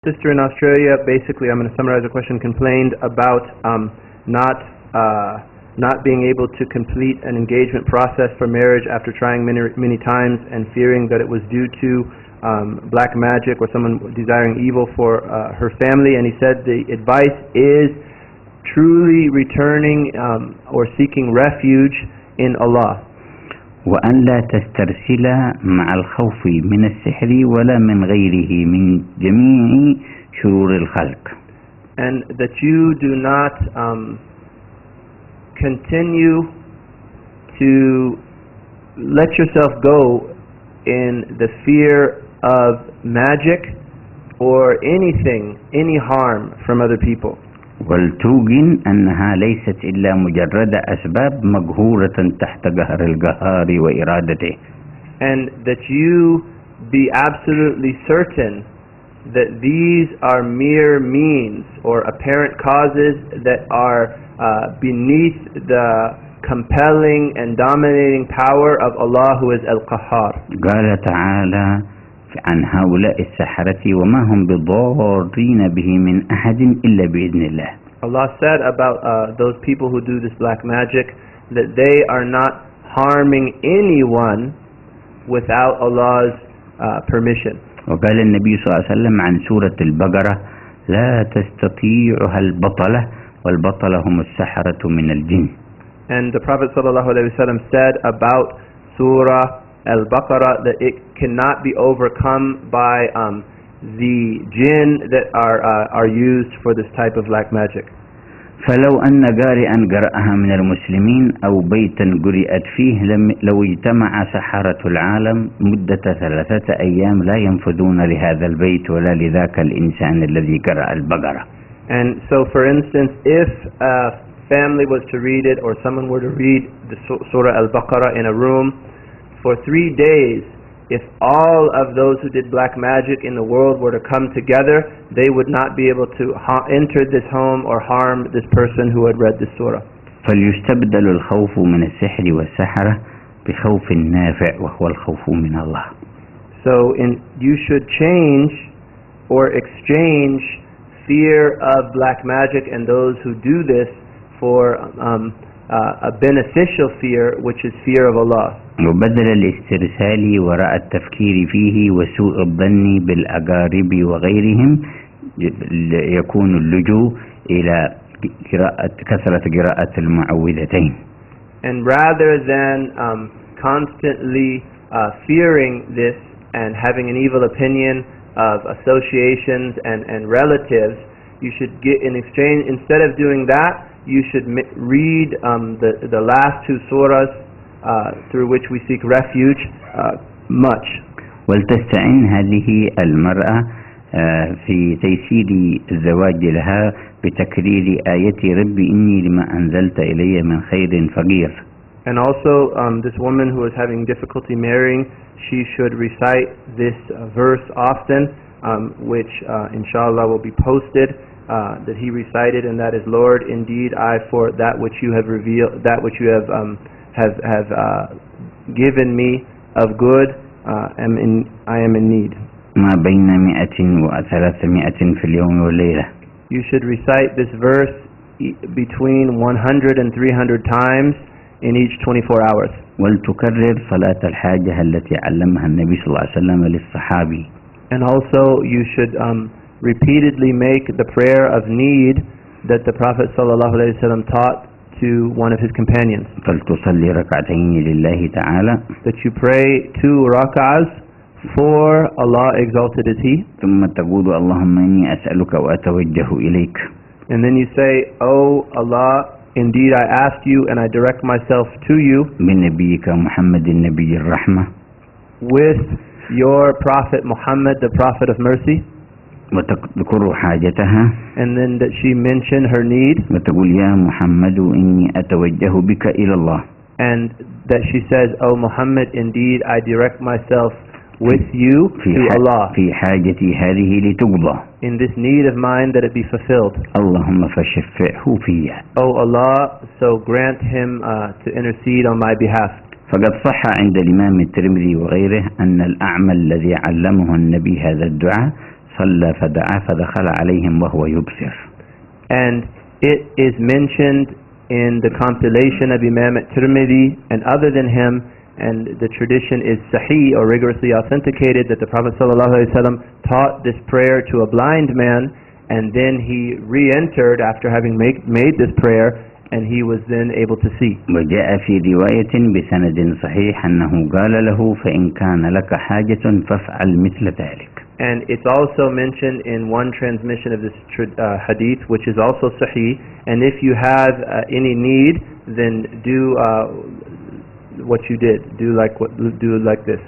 Sister in Australia, basically, I'm going to summarize the question, complained about not being able to complete an engagement process for marriage after trying many times and fearing that it was due to black magic or someone desiring evil for her family. And he said the advice is truly returning or seeking refuge in Allah. وأن لا تسترسل مع الخوف من السحر ولا من غيره من جميع شرور الخلق. And that you do not continue to let yourself go in the fear of magic or anything, any harm from other people. ولتوجن أنها ليست إلا مجرد أسباب مجهورة تحت جهر الجهار وإرادته. And that you be absolutely certain that these are mere means or apparent causes that are beneath the compelling and dominating power of Allah, who is al-Qahhar. قال تعالى عن هؤلاء السحرة وما هم بضارين به من أحد إلا بإذن الله. Allah said about those people who do this black magic that they are not harming anyone without Allah's permission. وقال النبي صلى الله عليه وسلم عن سورة البقرة لا تستطيعها البطلة والبطلة هم السحرة من الجن. And the Prophet ﷺ said about Surah al-Baqarah that it cannot be overcome by the jinn that are used for this type of black magic. فلو أن قارئا قرأها من المسلمين أو بيتا قرئت فيه لو اجتمع سحرة العالم مدة 3 أيام لا ينفذون لهذا البيت ولا لذاك الإنسان الذي قرأ البقرة. And so, for instance, if a family was to read it or someone were to read the Surah al-Baqarah in a room for 3 days, if all of those who did black magic in the world were to come together, they would not be able to enter this home or harm this person who had read this surah. فليستبدل الخوف من السحر والسحرة بخوف نافع وهو الخوف من الله. So you should change or exchange fear of black magic and those who do this for a beneficial fear, which is fear of Allah. وبدل الاسترسال وراء التفكير فيه وسوء الظن بالأقارب وغيرهم يكون اللجوء إلى كثرة قراءة المعوذتين. And rather than constantly fearing this and having an evil opinion of associations and relatives, you should get in exchange, instead of doing that, you should read the last 2 surahs through which we seek refuge much. ولتستعين هذه المرأة في تيسير الزواج لها بتكرير آية ربي إني لما أنزلت إلي من خير فقير. And also this woman who is having difficulty marrying, she should recite this verse often, which inshallah will be posted, that he recited, and that is, Lord, indeed I, for that which you have revealed, that which you have given me of good, I am in need. ما بين 100 و300 في اليوم والليلة. You should recite this verse between 100 and 300 times in each 24 hours. ولتكرر صلاة الحاجة التي علمها النبي صلى الله عليه وسلم للصحابي. And also you should repeatedly make the prayer of need that the Prophet ﷺ taught to one of his companions. فلتصلي ركعتين لله تعالى. That you pray 2 rak'ahs for Allah, exalted is He. ثم تقول اللهم إني أسألك وأتوجه إليك. And then you say, Oh Allah, indeed I ask you and I direct myself to you. بنبيك محمد النبي الرحمة. With your Prophet Muhammad, the Prophet of mercy. وتذكر حاجتها. And then that she mention her need. وتقول يا محمد إني أتوجه بك إلى الله. And that she says, Oh Muhammad, indeed I direct myself with you to Allah. في حاجتي هذه لتقضى. In this need of mine that it be fulfilled. اللهم فشفعه فيها. Oh Allah, so grant him to intercede on my behalf. فقد صح عند الإمام الترمذي وغيره أن الأعمى الذي علمه النبي هذا الدعاء صلى فدعا فدخل عليهم وهو يبصر. And it is mentioned in the compilation of Imam at-Tirmidhi and other than him, and the tradition is sahih or rigorously authenticated, that the Prophet ﷺ taught this prayer to a blind man, and then he re-entered after having made this prayer, and he was then able to see. وجاء في رواية بسند صحيح أنه قال له فإن كان لك حاجة فافعل مثل ذلك. And it's also mentioned in one transmission of this hadith, which is also sahih, and if you have any need, then do what you did. Do like this.